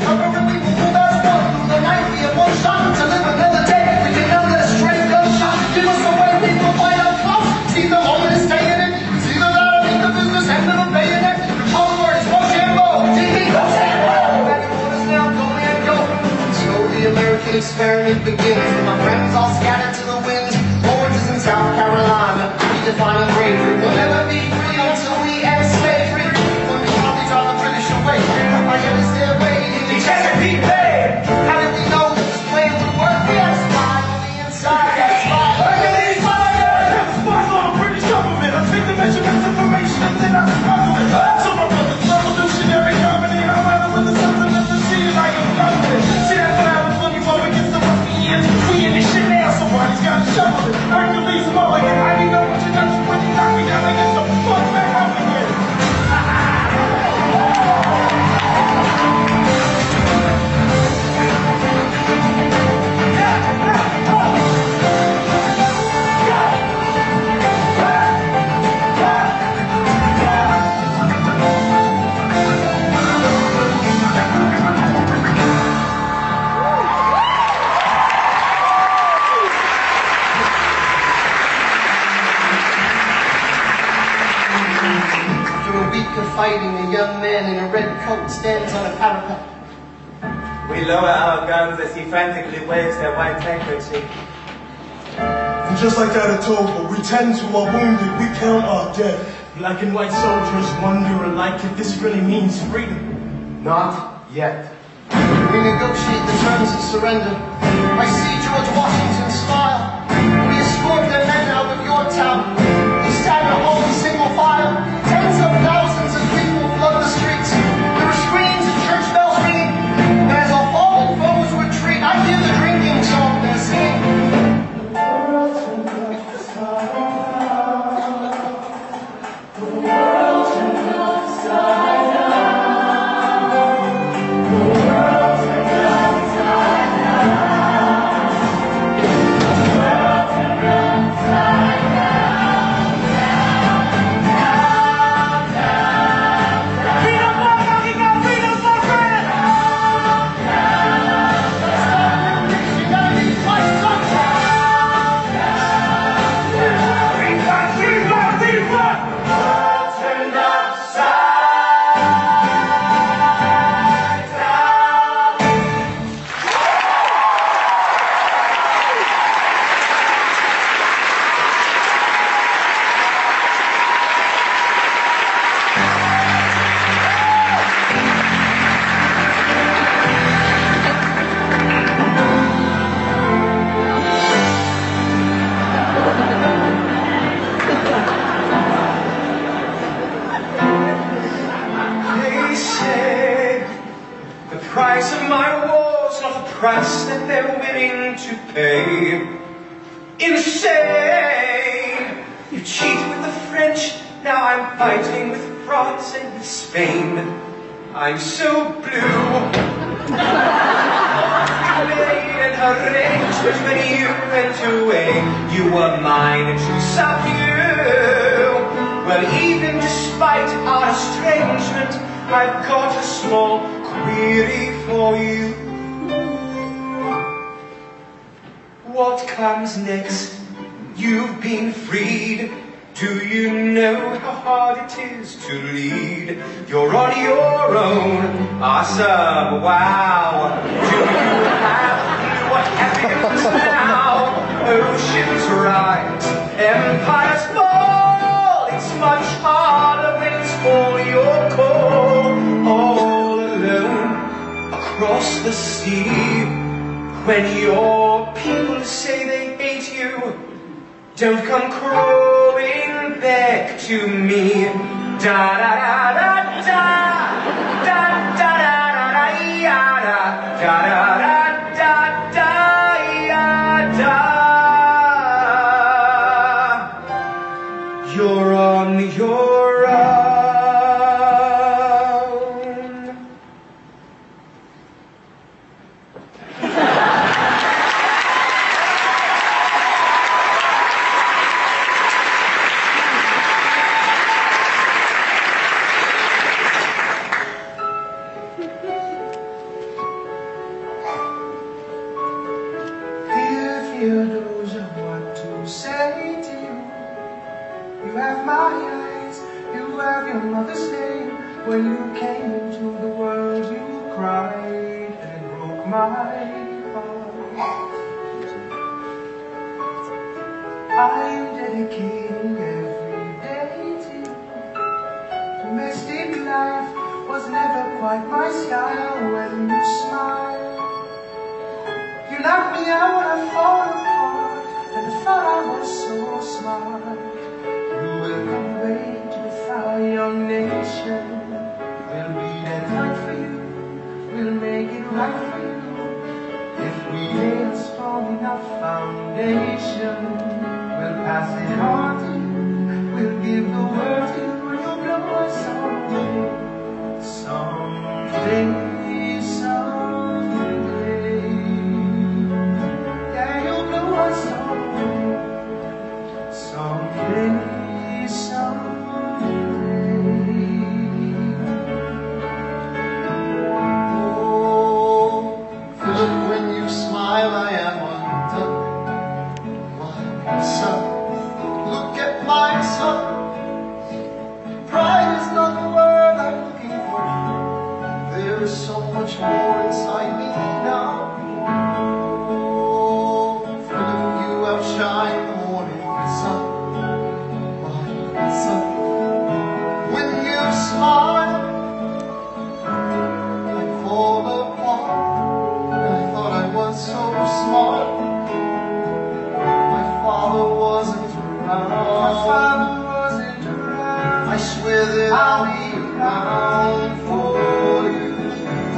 an experiment begins. My friends all scattered to the winds. Oranges in South Carolina. Redefining bravery. We'll never be free until we end slavery. When we finally drive the British away, I get us there waiting. The Chesapeake Bay! How did we know that this plan would work? We had a spy on the inside. That's why. Hercules Fire! Spies on the British government. I take the measurements, information, and then I struggle it. So my brother's revolutionary company. I'm out with the sons of the sea like a government. See, that's what happens when you go against the Ruffians. We in this shit now, somebody's got to shovel it. Hercules Mulligan. I didn't know what you got to when you knock me down. I get the fuck back up again. Fighting, a young man in a red coat stands on a parapet. We lower our guns as he frantically waves their white handkerchief. And just like that at Togo, we tend to our wounded, we count our dead. Black and white soldiers wonder alike if this really means freedom. Not yet. We negotiate the terms of surrender. I see George Washington smile. We escort their men out of your town. We stagger home single file. Tens of thousands of people flood the streets. There are screams and church bells ringing. And as our fallen foes retreat, I hear the drinking song they're singing. Price that they're willing to pay. Insane! You cheat with the French, now I'm fighting with France and with Spain. I'm so blue. I made an arrangement when you went away. You were mine to subdue. Well, even despite our estrangement, I've got a small query for you. What comes next? You've been freed. Do you know how hard it is to lead? You're on your own. Awesome, wow. Do you have what happens now? Oceans rise, empires fall. It's much harder when it's all your call. All alone across the sea. When your people say they hate you, don't come crawling back to me. Da da da da da da da da da da da da da da. You're on your own. You don't know what to say to you. You have my eyes, you have your mother's name. When you came into the world, you cried and it broke my heart. I am dedicating every day to you. Domestic life was never quite my style. When you smile, you knock me out when I fall apart, and I thought I was so smart. You will come wage with our young nation. We'll lead and fight for you. We'll make it right for you. If we lay a strong enough foundation, we'll pass it on to you. We'll give the world to you, and you'll blow us all away. Someday, someday, yeah, you'll blow us all away. Someday, someday. Oh, Philip, when you smile, I am undone. My son, look at my son. Pride is not the word I'm looking for. There is so much more inside me now. Oh, Philip, you outshine the morning sun. My son, when you smile, I fall apart. I thought I was so smart. My father wasn't around. My father wasn't around. I swear that I'll be around for you.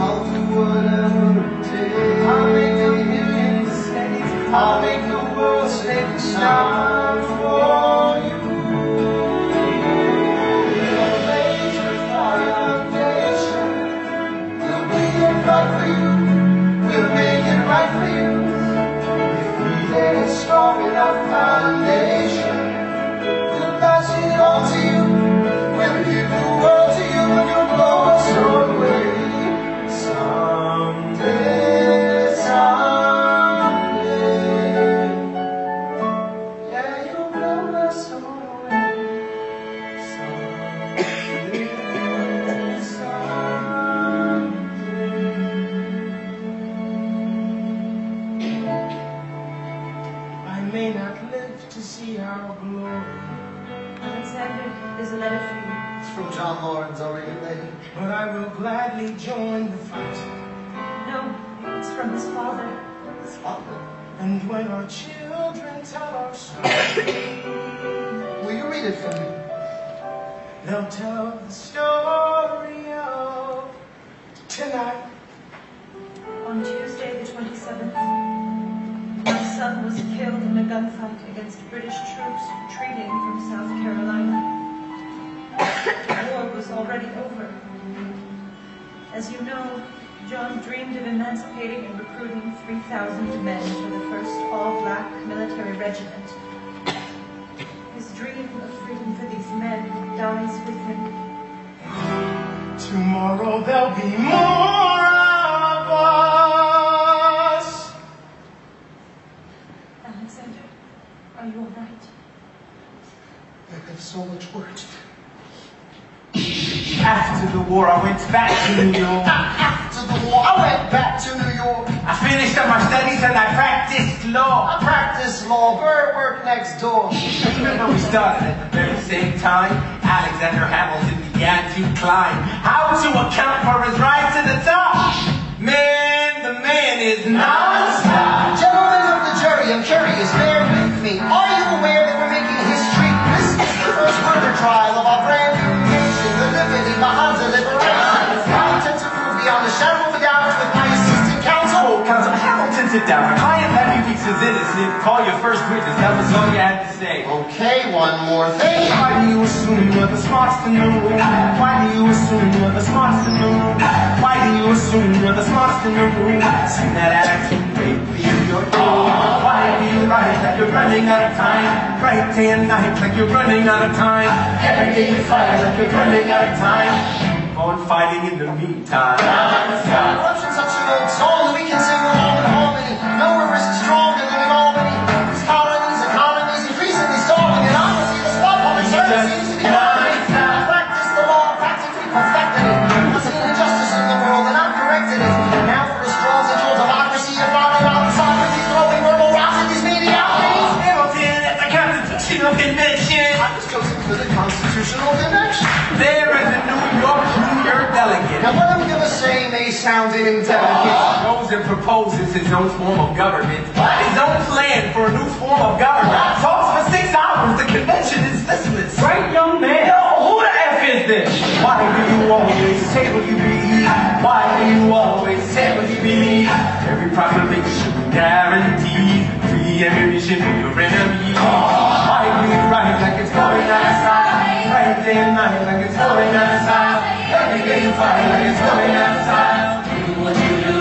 I'll do whatever it takes. I'll make a million mistakes. I'll make the world safe and sound for you. We'll raise your foundation. We'll be it right for you. We'll make it right for you. If we lay a strong enough foundation, we'll pass it on to you. We'll give the world to you, and you'll blow us away. Someday, someday, yeah, you'll blow us away. Someday, someday. I may not live to see our glory, Alexander, there's a letter for you. It's from John Lawrence, already ready. but I will gladly join the fight. No, it's from his father. His father. And when our children tell our story, Will you read it for me? they'll tell the story of tonight. On Tuesday, the 27th, my son was killed in a gunfight against British troops retreating from South Carolina. The war was already over. As you know, John dreamed of emancipating and recruiting 3,000 men for the first all-black military regiment. His dream of freedom for these men dies with him. Tomorrow there'll be more of us. Alexander, are you all right? I have so much work to do. After the war, I went back to New York. After the war, I went back to New York. I finished up my studies and I practiced law. I practiced law. Bird worked next door. Remember we started at the very same time? Alexander Hamilton began to climb. How to account for his rise to the top? Man, the man is non-stop. Gentlemen of the jury, I'm curious, bear with me. Are you aware that we're making history? This is the first murder trial of our brand new nation, the liberty behind the liberation. I intend to prove beyond a shadow of a doubt with my assistant counsel. Counsel Hamilton, sit down. My client Larry Weeks is innocent. Call your first witness. That was all you had to say. Okay, one more thing. Why do you assume you're the smartest in the room? Why do you assume you're the smartest in the room? Why do you assume you're the smartest in the room? See that attitude, baby, you're why do you write like you're running out of time? Write day and night like you're running out of time. Every day you fight like you're running out of time. Keep on fighting in the meantime. Corruption's such an old song that we can sing along in harmony. Nowhere is it stronger than in Albany. These colonies, economies, increasingly stalling, and honestly, the spot public service seems to be dying. I practiced the law, practically perfected it. I've seen injustice in the world, and I've corrected it. Now for a strong central democracy, you're finding out the Socrates throwing verbal rocks at these mediocrities. Hamilton, at the count Constitutional Convention. I was chosen for the Constitutional Convention. There is a New York Junior delegate. Now what I'm gonna say may sound indelicate. Goes and proposes his own form of government. His own plan for a new form of government. Talks for 6 hours. The convention is listless. Right, young man? Who the F is this? Why do you always say what you believe? Why do you always say what you believe? Every proclamation guarantees free ammunition for your enemy. Why do you write like it's going outside? Write day and night like it's going outside. Every day you fight like it's going outside. Do what you do.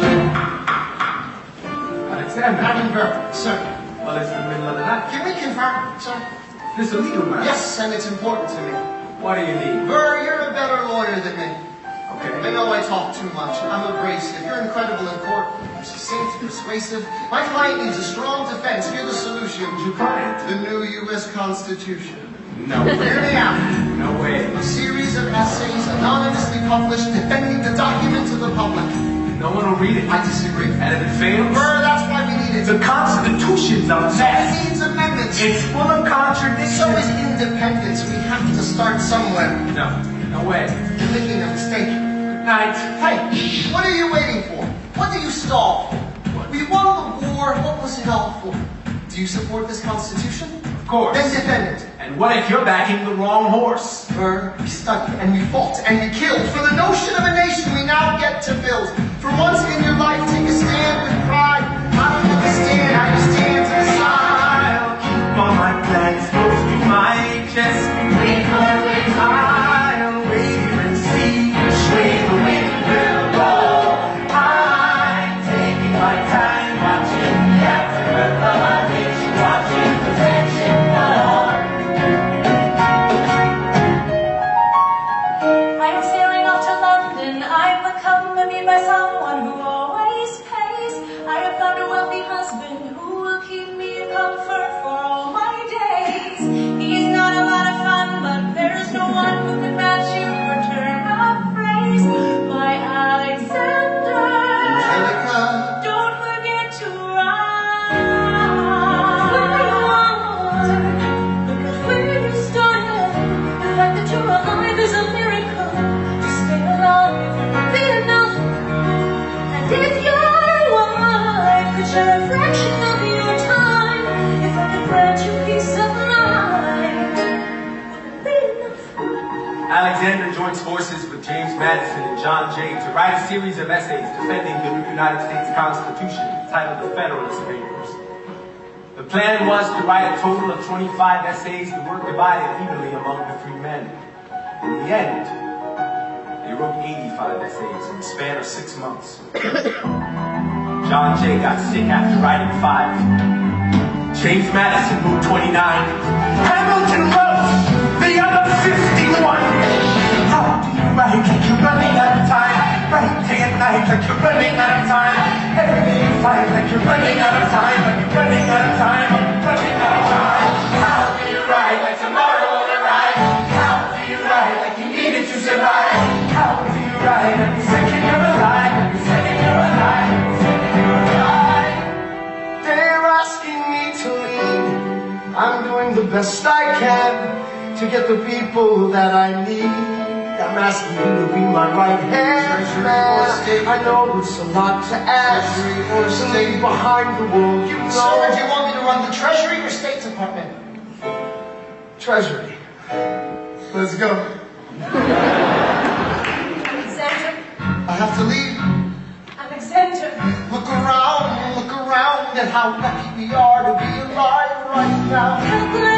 Alexander. Edinburgh, sir. Well, it's the middle of the night. Can we confirm, sir? This a legal matter. Yes, and it's important to me. What do you need? Burr, you're a better lawyer than me. I Okay. know I talk too much. I'm abrasive. You're incredible in court. You're succinct, persuasive. My client needs a strong defense. Here's the solution. Your client? The new U.S. Constitution. No. Hear me out. No way. A series of essays anonymously published defending the document to the public. No one will read it. I disagree. And if it fails, Burr, that's why we need it. the Constitution's a It mess. needs amendments. It's full of contradictions. So is independence. We have to start somewhere. No. No way. You're making a mistake. Good night. Hey, what are you waiting for? What do you stall? We won the war. What was it all for? Do you support this Constitution? Of course. Then defend it. And what if you're backing the wrong horse? Burr, we studied and we fought and we killed for the notion of a nation we now get to build. For once in your life, take a stand with pride. I don't understand how you stand to the side. I'll keep all my plans close to my chest. Wait for the wind. I'll wait here and see which way the wind will blow. I'm taking my time, watching the aftermath of our nation, watching the tension flow. I'm sailing off to London. I'm accompanied by someone who always pays. I have found a wealthy husband who will keep me in comfort for all my days. He's not a lot of fun, but there's no one who can match you or turn a phrase. My Alexander, Angelica. don't forget to rise. Where you are, because where you started, the fact that you're alive is a miracle. Just stay alive, be enough. And if your wife could share a fraction of your time, if I could grant you peace of mind, would it be enough? Alexander joins forces with James Madison and John Jay to write a series of essays defending the United States Constitution titled The Federalist Papers. The plan was to write a total of 25 essays, the work divided evenly among the 3 men. In the end, they wrote 85 essays in the span of 6 months. John Jay got sick after writing 5. James Madison wrote 29. Hamilton wrote the other 51. How do you write like you're running out of time? Write day and night like you're running out of time. Every day you fight like you're running out of time. Like you're running out of time. Like you're running out of time. How do you write like tomorrow won't arrive? How do you write like you need it to survive? How do you write every second you're alive? Every second you're alive. Every second you're alive. They're asking me to lead. I'm doing the best I can to get the people that I need. I'm asking you to be my right hand man. I know it's a lot to ask. To leave behind the world, you know. Sir, do you want me to run the Treasury or State Department? Treasury. Let's go. Alexander, I have to leave. Alexander, Look around at how lucky we are to be alive right now. how glad